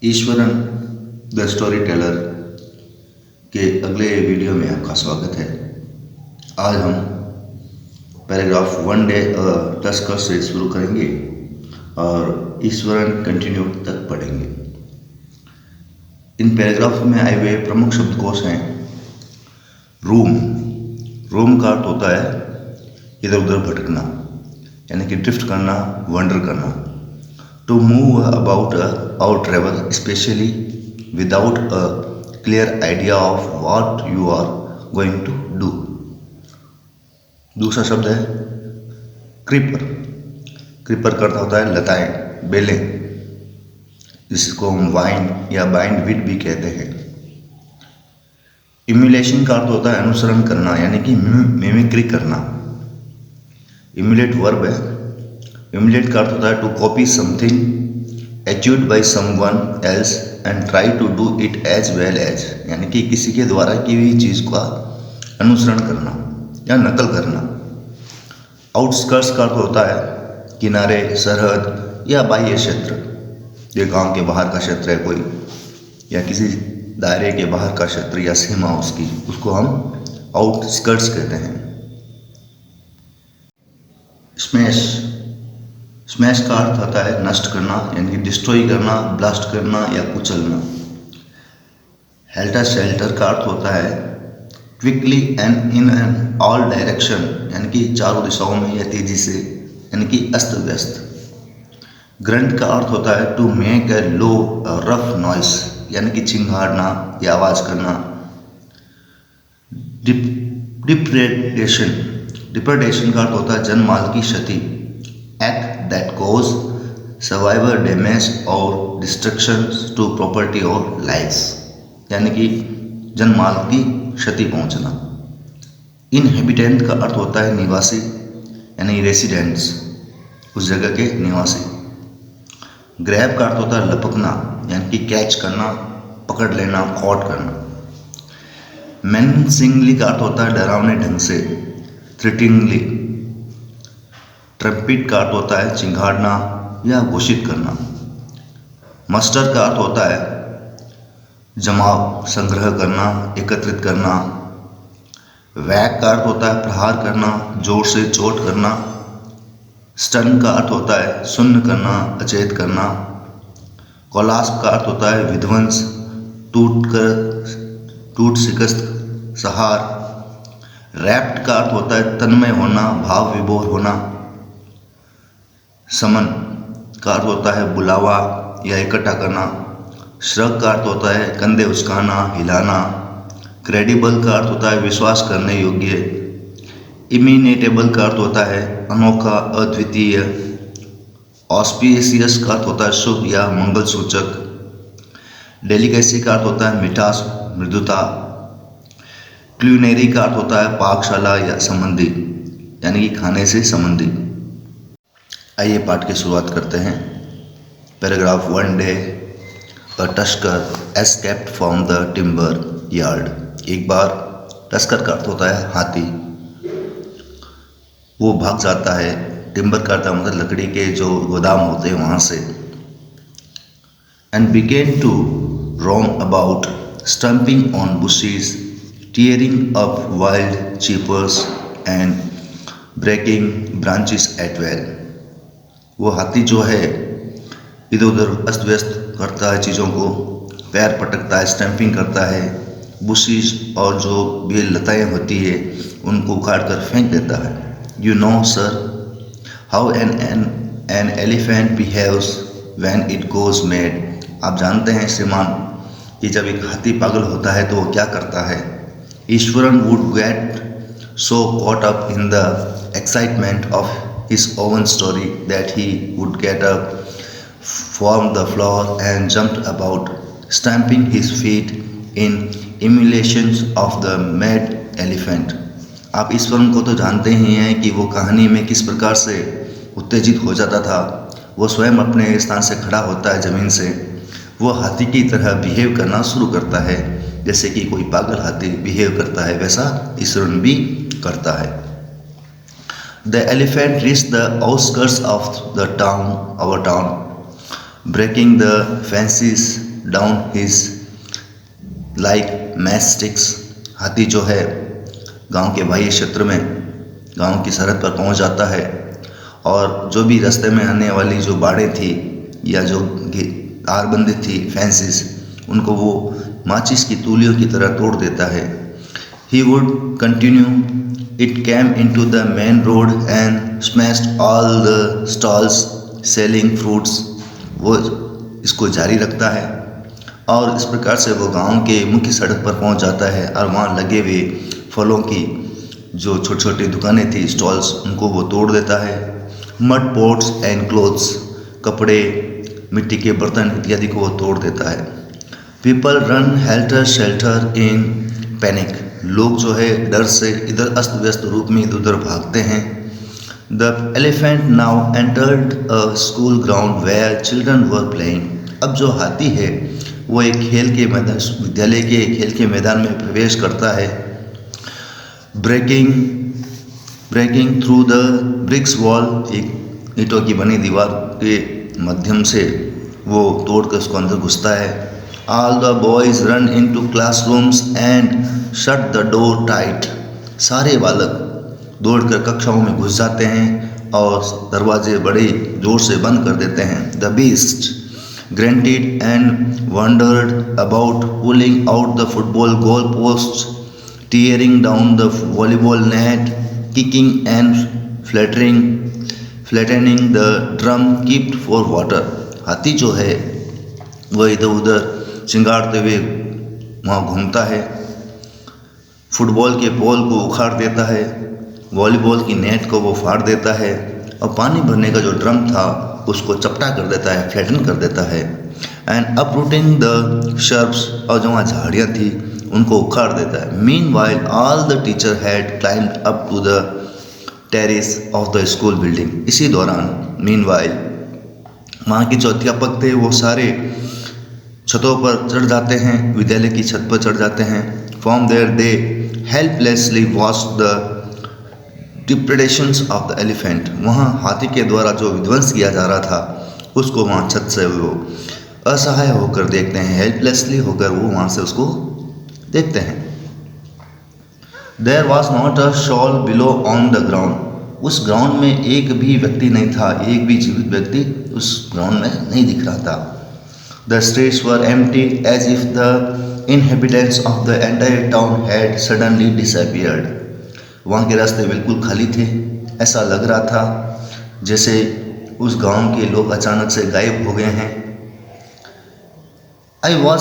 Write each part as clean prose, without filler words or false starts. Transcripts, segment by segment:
Eswaran the story teller के अगले video में आपका स्वागत है। आज हम पैराग्राफ 1 डे प्लस कर से शुरू करेंगे और ईश्वरन कंटिन्यू तक पढ़ेंगे। इन पैराग्राफ में आए हुए प्रमुख शब्दकोश हैं रूम। रूम का अर्थ होता है इधर उधर भटकना, यानी कि ड्रिफ्ट करना, वंडर करना। टू मूव अबाउट और travel specially without a clear idea of what you are going to do. दूसरा शब्द है क्रीपर। क्रीपर का अर्थ होता है लताएं, बेलें, जिसको हम वाइन या बाइंड विड भी कहते हैं। इम्यूलेशन का अर्थ होता है अनुसरण करना, यानी कि मिमिक्री करना। इम्यूलेट वर्ब है। इम्यूलेट का अर्थ होता है to copy something achieved by someone else and try to do it as well as, यानी कि किसी के द्वारा की हुई चीज़ का अनुसरण करना या नकल करना। आउटस्कर्ट्स का अर्थ होता है किनारे, सरहद या बाह्य क्षेत्र। ये गांव के बाहर का क्षेत्र है कोई, या किसी दायरे के बाहर का क्षेत्र या सीमा उसकी, उसको हम आउटस्कर्ट्स कहते हैं। स्मैश। स्मैश का अर्थ होता है नष्ट करना, यानी कि डिस्ट्रॉय करना, ब्लास्ट करना या कुचलना। हेल्टर शेल्टर का अर्थ होता है quickly and in an all direction, यानी कि चारों दिशाओं में या तेजी से, यानी कि अस्त व्यस्त। ग्रंट का अर्थ होता है to make a low rough noise, यानी कि चिंगाड़ना या आवाज करना। डिप्रेडेशन। डिप्रेडेशन का अर्थ होता है जनमाल की क्षति। Act that cause survivor damage और डिस्ट्रक्शन टू प्रॉपर्टी और लाइव्स, यानी कि जनमाल की क्षति पहुंचना। इनहेबिटेंट का अर्थ होता है निवासी, यानी रेसिडेंट्स, उस जगह के निवासी। ग्रैब का अर्थ होता है लपकना, यानी कि कैच करना, पकड़ लेना, कॉट करना। मेंसिंगली का अर्थ होता है डरावने ढंग से, थ्रेटनिंगली। ट्रम्पिट का अर्थ होता है चिंगाड़ना या घोषित करना। मस्टर का अर्थ होता है जमाव, संग्रह करना, एकत्रित करना। वैक का अर्थ होता है प्रहार करना, जोर से चोट करना। स्टन का अर्थ होता है सुन्न करना, अचेत करना। कोलास्प का अर्थ होता है विध्वंस, टूट शिकस्त, सहार। रैप्ट का अर्थ होता है तन्मय होना, भाव विभोर होना। समन का अर्थ होता है बुलावा या इकट्ठा करना। श्रग का अर्थ होता है कंधे उचकाना, हिलाना। क्रेडिबल का अर्थ होता है विश्वास करने योग्य। इमिनेटेबल का अर्थ होता है अनोखा, अद्वितीय। ऑस्पिशियस का अर्थ होता है शुभ या मंगल सूचक। डेलिकेसी का अर्थ होता है मिठास, मृदुता। क्यूलिनरी का अर्थ होता है पाकशाला या संबंधी, यानी कि खाने से संबंधी। आइए पाठ की शुरुआत करते हैं। Paragraph 1 day a tusker escaped from the timber yard. एक बार टस्कर का अर्थ होता है हाथी, वो भाग जाता है। टिम्बर का अर्थ मतलब लकड़ी के जो गोदाम होते हैं वहाँ से। And begin to roam about stumping on bushes, tearing up wild creepers and breaking branches as well. वो हाथी जो है इधर उधर अस्त व्यस्त करता है चीज़ों को, पैर पटकता है, स्टैंपिंग करता है, बुशेस और जो भी लताएं होती है उनको उखाड़ कर फेंक देता है। You know sir how an elephant behaves when it goes mad. आप जानते हैं श्रीमान कि जब एक हाथी पागल होता है तो वो क्या करता है। Eswaran would get so caught up in the excitement of his own story that he would get up from the floor and jumped about, stamping his feet in emulation of the mad elephant. आप ईश्वरन को तो जानते ही हैं कि वो कहानी में किस प्रकार से उत्तेजित हो जाता था। वो स्वयं अपने स्थान से खड़ा होता है ज़मीन से, वो हाथी की तरह बिहेव करना शुरू करता है, जैसे कि कोई पागल हाथी बिहेव करता है वैसा ईश्वरन भी करता है। The elephant reached the outskirts of the town, our town, breaking the fences down his like match sticks. हाथी जो है गांव के बाह्य क्षेत्र में गांव की सरहद पर पहुंच जाता है और जो भी रास्ते में आने वाली जो बाड़ें थी या जो तारबंदी थी फेंसेस, उनको वो माचिस की तूलियों की तरह तोड़ देता है। He would continue, it came into the main road and smashed all the stalls selling fruits. वो इसको जारी रखता है और इस प्रकार से वो गांव के मुख्य सड़क पर पहुंच जाता है और वहाँ लगे हुए फलों की जो छोटी छोटी दुकानें थी, स्टॉल्स, उनको वो तोड़ देता है। मड पॉट्स एंड क्लोथ्स, कपड़े, मिट्टी के बर्तन इत्यादि को वो तोड़ देता है। People run helter shelter in panic, लोग जो है डर से इधर अस्त व्यस्त रूप में इधर उधर भागते हैं। The elephant now entered a school ground where children were playing, अब जो हाथी है वो एक खेल के मैदान, विद्यालय के खेल के मैदान में प्रवेश करता है। Breaking through the bricks wall, एक ईंटों की बनी दीवार के माध्यम से वो तोड़ कर उसको अंदर घुसता है। All the boys run into classrooms and shut the door tight, सारे बालक दौड़कर कक्षाओं में घुस जाते हैं और दरवाजे बड़े जोर से बंद कर देते हैं। The beast grunted and wandered about, pulling out the football goal posts, tearing down the volleyball net, kicking and flattening the drum kept for water. हाथी जो है वह इधर उधर चिंगाड़ते हुए वहाँ घूमता है, फुटबॉल के बॉल को उखाड़ देता है, वॉलीबॉल की नेट को वो फाड़ देता है और पानी भरने का जो ड्रम था उसको चपटा कर देता है, फ्लैटन कर देता है। एंड अपरूटिंग द शर्ब्स, और जो वहाँ झाड़ियाँ थी उनको उखाड़ देता है। Meanwhile all the teacher had climbed up to the terrace of the school building, इसी दौरान मीन वाइल वहाँ के जो अध्यापक थे वो सारे छतों पर चढ़ जाते हैं, विद्यालय की छत पर चढ़ जाते हैं। From there they helplessly watched the depredations of the elephant, वहाँ हाथी के द्वारा जो विध्वंस किया जा रहा था उसको वहाँ छत से वो असहाय होकर देखते हैं, हेल्पलेसली होकर वो वहाँ से उसको देखते हैं। There was not a soul below on the ground, उस ग्राउंड में एक भी व्यक्ति नहीं था, एक भी जीवित व्यक्ति उस ग्राउंड में नहीं दिख रहा था। The streets were empty as if the inhabitants of the entire town had suddenly disappeared, वहाँ के रास्ते बिल्कुल खाली थे, ऐसा लग रहा था जैसे उस गांव के लोग अचानक से गायब हो गए हैं। I was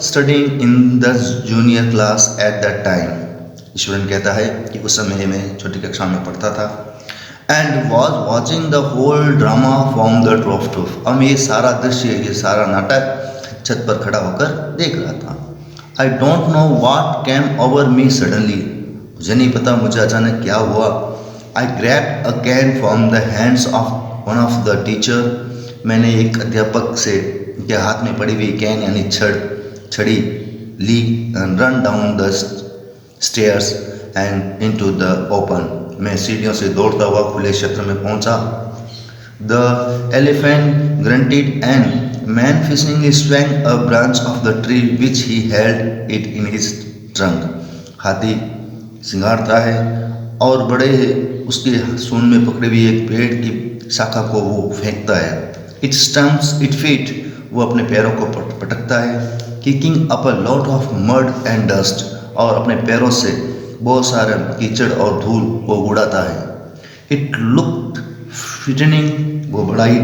studying in the junior class at that time, Eswaran कहता है कि उस समय मैं छोटी कक्षा में पढ़ता था। And was watching the whole drama from the rooftop, अब ये सारा दृश्य, ये सारा नाटक छत पर खड़ा होकर देख रहा था। I don't know what came over me suddenly, मुझे नहीं पता मुझे अचानक क्या हुआ। I grabbed a cane from the hands of one of the teacher, मैंने एक अध्यापक से के हाथ में पड़ी हुई कैन यानी छड़ी ली। Run down the stairs and into the open, मैं सीढ़ियों से दौड़ता हुआ खुले क्षेत्र में पहुंचा। The elephant grunted and man fishing swung a branch of the tree which he held in his हिज ट्रंक, हाथी सिंगारता है और बड़े उसके सूंड में पकड़े हुए एक पेड़ की शाखा को वो फेंकता है। इट स्टम्प्स इट फीट, वो अपने पैरों को पटकता है। Kicking up a lot of mud and dust, और अपने पैरों से बहुत सारे कीचड़ और धूल वो उड़ाता है। इट लुक्ड फ्रिटनिंग, वो बड़ा ही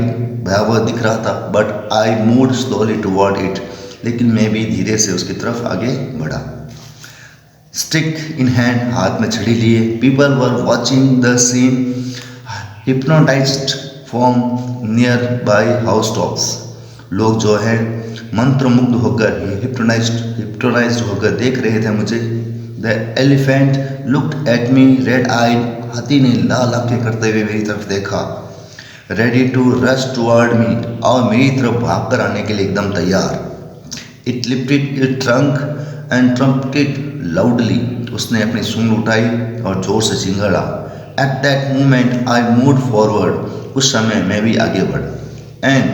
भयावह दिख रहा था। But I moved slowly toward it, लेकिन मैं भी धीरे से उसकी तरफ आगे बढ़ा। स्टिक इन हैंड, हाथ में छड़ी लिए। People were watching the scene hypnotised from nearby house tops, लोग जो है मंत्रमुग्ध होकर हिप्नोटाइज्ड होकर देख रहे थे मुझे। The elephant looked at me red eyed, हाथी ने लाल आंखें करते हुए मेरी तरफ देखा। Ready to rush toward me, और मेरी तरफ भाग कर आने के लिए एकदम तैयार। It lifted it trunk and trumpeted loudly, उसने अपनी सूंड उठाई और जोर से चिंगाड़ा। At that moment I moved forward, उस समय मैं भी आगे बढ़। And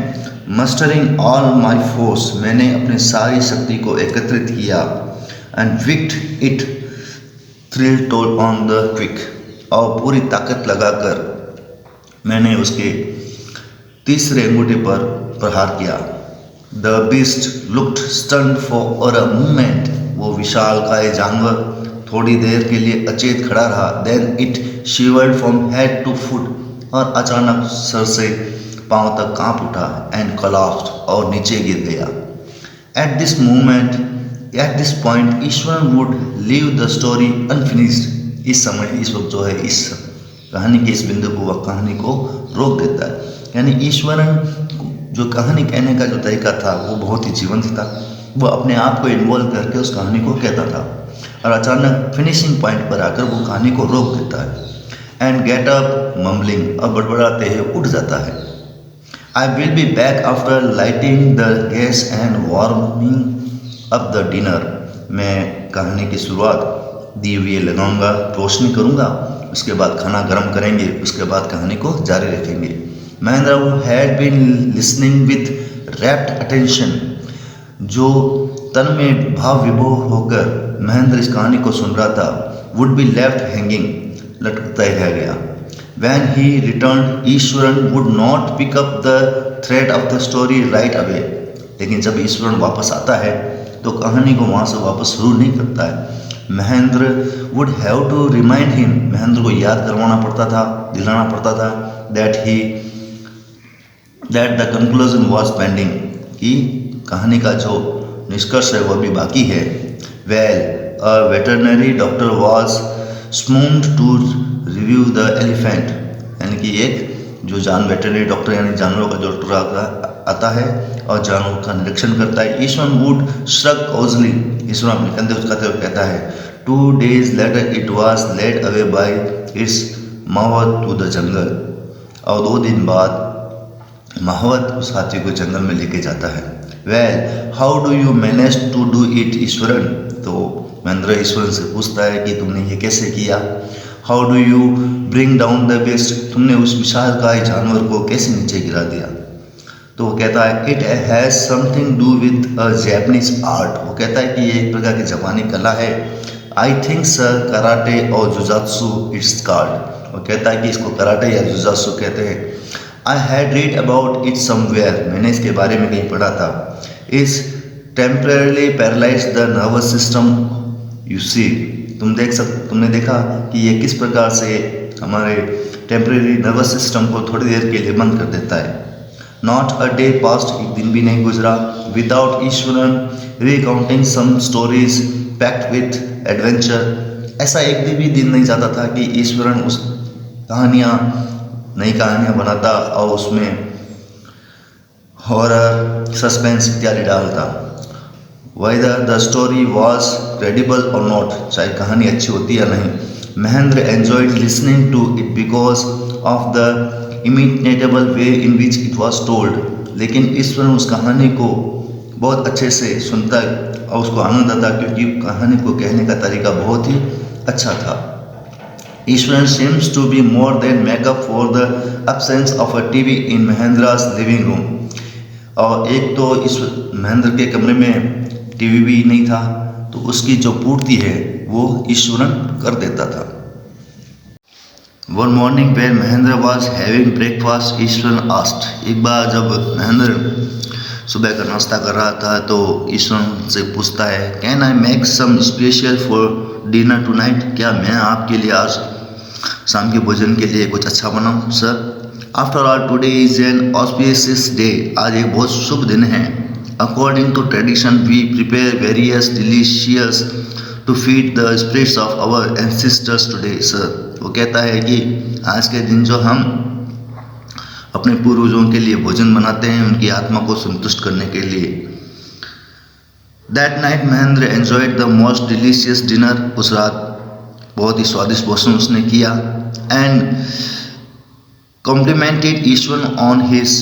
mustering all my force, मैंने अपनी सारी शक्ति को एकत्रित किया, and wicked it thrill toll on the quick, और पूरी ताकत लगाकर मैंने उसके तीसरे अंगूठे पर प्रहार किया। The beast looked stunned for a moment, वो विशालकाय जानवर थोड़ी देर के लिए अचेत खड़ा रहा। Then it shivered from head to foot, और अचानक सर से पांव तक कांप उठा, एंड कोलैप्स्ड, और नीचे गिर गया। At this moment, at this point Eswaran would leave the story unfinished, इस समय, इस वक्त जो है, इस कहानी के इस बिंदु को वह कहानी को रोक देता है। यानी ईश्वरन जो कहानी कहने का जो तरीका था वो बहुत ही जीवंत था, वो अपने आप को इन्वॉल्व करके उस कहानी को कहता था, और अचानक फिनिशिंग पॉइंट पर आकर वो कहानी को रोक देता है। एंड गेट अप मम्बलिंग, और बड़बड़ाते हुए उठ जाता है। I will be back after lighting the gas and warming up the dinner, मैं कहानी की शुरुआत दिए हुए लगाऊंगा, रोशनी करूंगा, उसके बाद खाना गर्म करेंगे, उसके बाद कहानी को जारी रखेंगे। Mahendra who had been listening with rapt attention, जो तन में भाव विभोर होकर महेंद्र इस कहानी को सुन रहा था, would be left hanging, लटकता ही रह गया। When he returned, Eswaran would not pick up the thread of the story right away, लेकिन जब ईश्वरन वापस आता है तो कहानी को वहाँ से वापस शुरू नहीं करता है। Mahendra would have to remind him, Mahendra को याद करवाना पड़ता था, दिलाना पड़ता था, that the conclusion was pending, कि कहानी का जो निष्कर्ष है वह भी बाकी है। Well, a veterinary doctor was summoned to review the elephant, यानी कि एक जो वेटरनरी डॉक्टर यानी जानवरों का जो डॉक्टर आता है और जानवरों का निरीक्षण करता है। ईश्वरन वुड श्रग कॉजली, ईश्वरन अपने कंधे उचकाते हुए कहता है, 2 days later it was led away by its माहवत to the jungle, और 2 दिन बाद माहवत उस हाथी को जंगल में लेके जाता है। Well how do you manage to do it Iswaran, तो महेंद्र ईश्वरन से पूछता है कि तुमने ये कैसे किया। How do you bring down the best, तुमने उस विशालकाय जानवर को कैसे नीचे गिरा दिया। तो वो कहता है it has something do with a Japanese art, वो कहता है कि ये एक प्रकार की जापानी कला है। आई थिंक सर कराटे और जुजात्सु इट्स कॉल्ड, वो कहता है कि इसको कराटे या जुजात्सु कहते हैं। I had read about it somewhere, मैंने इसके बारे में कहीं पढ़ा था। इस temporarily paralyse the nervous system, you see, तुमने देखा कि ये किस प्रकार से हमारे टेम्परेरी नर्वस सिस्टम को थोड़ी देर के लिए बंद कर देता है। नॉट अ डे पास्ट, एक दिन भी नहीं गुजरा, without Iswaran recounting some stories packed with adventure, ऐसा एक भी दिन नहीं जाता था कि ईश्वरन उस नई कहानियाँ बनाता और उसमें हॉरर, सस्पेंस इत्यादि डालता। Whether the story was credible और नॉट, चाहे कहानी अच्छी होती या नहीं। Mahendra enjoyed listening to it because of the imitable way in which it was told, लेकिन ईश्वरन उस कहानी को बहुत अच्छे से सुनता और उसको आनंद आता क्योंकि कहानी को कहने का तरीका बहुत ही अच्छा था। Eswaran seems to be more than make up for the absence of a TV in Mahendra's living room, और एक तो इस महेंद्र के कमरे में टीवी भी नहीं था, तो उसकी जो पूर्ति है वो ईश्वरन कर देता था। One morning where Mahendra was having breakfast, Iswaran asked, एक बार जब महेंद्र सुबह का नाश्ता कर रहा था तो ईश्वरन से पूछता है, can I make some special for dinner tonight, क्या मैं आपके लिए आज शाम के भोजन के लिए कुछ अच्छा बनाऊं sir. After all today is an auspicious day, आज एक बहुत शुभ दिन है। According to tradition we prepare various delicious to feed the spirits of our ancestors today sir, वो कहता है कि आज के दिन जो हम अपने पूर्वजों के लिए भोजन बनाते हैं उनकी आत्मा को संतुष्ट करने के लिए। That night Mahendra enjoyed the most delicious dinner, उस रात बहुत ही स्वादिष्ट भोजन उसने किया। And complimented Eswaran on his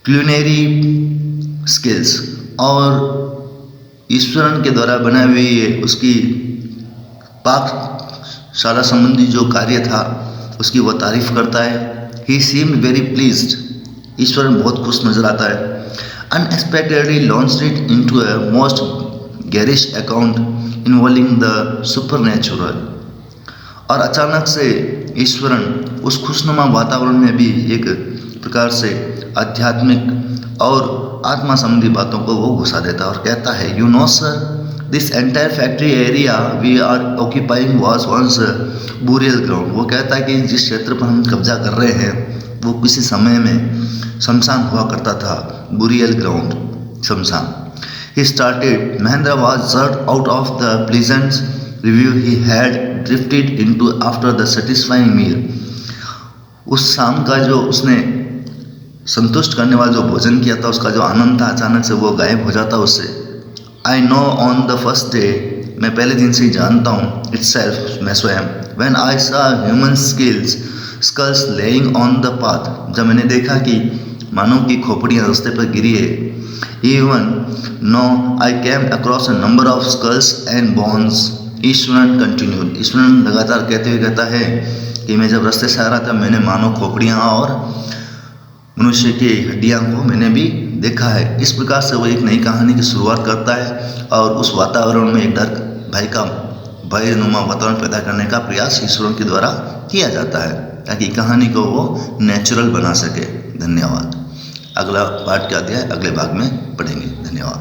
culinary skills, और ईश्वरन के द्वारा बनाई हुई उसकी पाकशाला संबंधी जो कार्य था उसकी वह तारीफ करता है। ही सीम्ड वेरी प्लीज्ड, ईश्वर बहुत खुश नजर आता है। Unexpectedly launched it into a most garish account involving the supernatural. और अचानक से ईश्वरन उस खुशनुमा वातावरण में भी एक प्रकार से आध्यात्मिक और आत्मा संबंधी बातों को वो घुसा देता है और कहता है, you know sir, this entire factory area we are occupying was once burial ground. वो कहता है कि जिस क्षेत्र पर हम कब्जा कर रहे हैं वो किसी समय में शमशान हुआ करता था, बुरियल ग्राउंड, शमशान। He started. Mahendra was jerked out of the pleasant review he had drifted into after the satisfying meal. उस शाम का जो उसने संतुष्ट करने वाला जो भोजन किया था, उसका जो आनंद था, अचानक से वो गायब हो जाता उससे। I know on the first day, मैं पहले दिन से ही जानता हूँ, itself, मैं स्वयं, when I saw human skulls laying on the path, जब मैंने देखा कि मानव की खोपड़ियाँ रास्ते पर गिरी है। Even now I came across a number of skulls and bones. Eswaran continued. Eswaran लगातार कहते हुए कहता है कि मैं जब रास्ते से आ रहा था मैंने मानव खोपड़ियाँ और मनुष्य की हड्डियाँ को मैंने भी देखा है। इस प्रकार से वो एक नई कहानी की शुरुआत करता है और उस वातावरण में एक भयनुमा वातावरण पैदा करने का प्रयास ईश्वरन के द्वारा किया जाता है ताकि कहानी को वो नेचुरल बना सके। धन्यवाद। अगला पाठ का अध्याय अगले भाग में पढ़ेंगे। धन्यवाद।